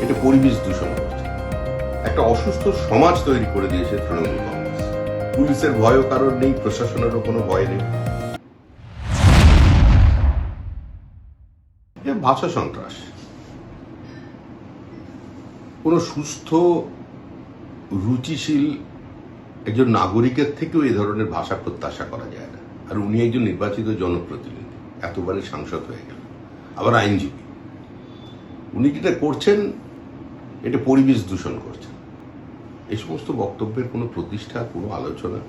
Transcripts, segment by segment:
এটা পরিবেশ দূষণ করছে, একটা অসুস্থ সমাজ তৈরি করে দিয়েছে তৃণমূল কংগ্রেস। পুলিশের ভয়ও কারণ নেই, প্রশাসনেরও কোনো ভয় নেই। ভাষা সন্ত্রাস কোনো সুস্থ রুচিশীল একজন নাগরিকের থেকেও এই ধরনের ভাষা প্রত্যাশা করা যায় না। আর উনি একজন নির্বাচিত জনপ্রতিনিধি, এতবারে সাংসদ হয়ে গেল, আবার আইনজীবী। উনি যেটা করছেন এটা পরিবেশ দূষণ করছেন। এই সমস্ত বক্তব্যের কোনো প্রতিষ্ঠা, কোনো আলোচনা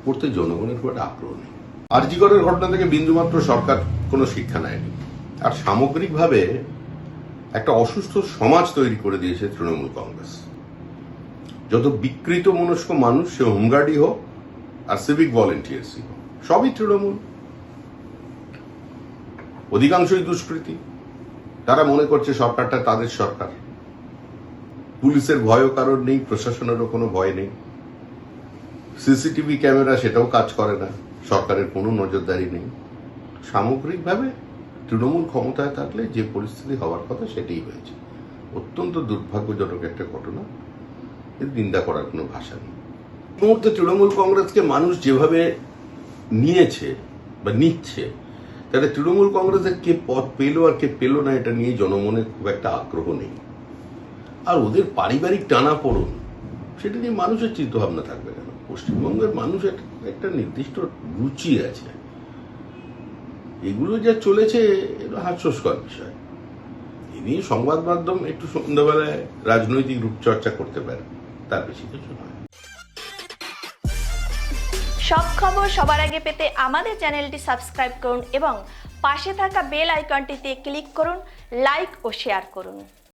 করতে জনগণের খুব একটা আগ্রহ নেই। আরজি করের ঘটনা থেকে বিন্দুমাত্র সরকার কোনো শিক্ষা নেয়নি, আর সামগ্রিকভাবে একটা অসুস্থ সমাজ তৈরি করে দিয়েছে তৃণমূল কংগ্রেস। যত বিকৃত মনস্ক মানুষ, সে হোমগার্ডই হোক আর সিভিক ভলেন্টিয়ার্সই হোক, সবই তৃণমূল। অধিকাংশই দুষ্কৃতী। তারা মনে করছে সরকারটা তাদের সরকার। পুলিশের ভয়ও কারণ নেই, প্রশাসনেরও কোনো ভয় নেই। সিসিটিভি ক্যামেরা সেটাও কাজ করে না, সরকারের কোনো নজরদারি নেই। সামগ্রিকভাবে তৃণমূল ক্ষমতায় থাকলে যে পরিস্থিতি হওয়ার কথা সেটাই হয়েছে। অত্যন্ত দুর্ভাগ্যজনক একটা ঘটনা, এর নিন্দা করার কোনো ভাষা নেই। এই মুহূর্তে তৃণমূল কংগ্রেসকে মানুষ যেভাবে নিয়েছে বা নিচ্ছে, তাহলে তৃণমূল কংগ্রেসের কে পদ পেল আর কে পেল না এটা নিয়ে জনমনে খুব একটা আগ্রহ নেই। আর ওদের পারিবারিক টানাপোড়েন, সেটা নিয়ে মানুষের চিন্তা ভাবনা থাকবে কেন? পশ্চিমবঙ্গের মানুষের একটা নির্দিষ্ট রুচি আছে, এগুলো যা চলেছে এটা হাস্যস্কর বিষয়। এ নিয়ে সংবাদ মাধ্যম একটু সন্ধ্যাবেলায় রাজনৈতিক রূপচর্চা করতে পারে, তার বেশি কিছু নয়। সব খবর সবার আগে পেতে আমাদের চ্যানেলটি সাবস্ক্রাইব করুন এবং পাশে থাকা বেল আইকনটিতে ক্লিক করুন, লাইক ও শেয়ার করুন।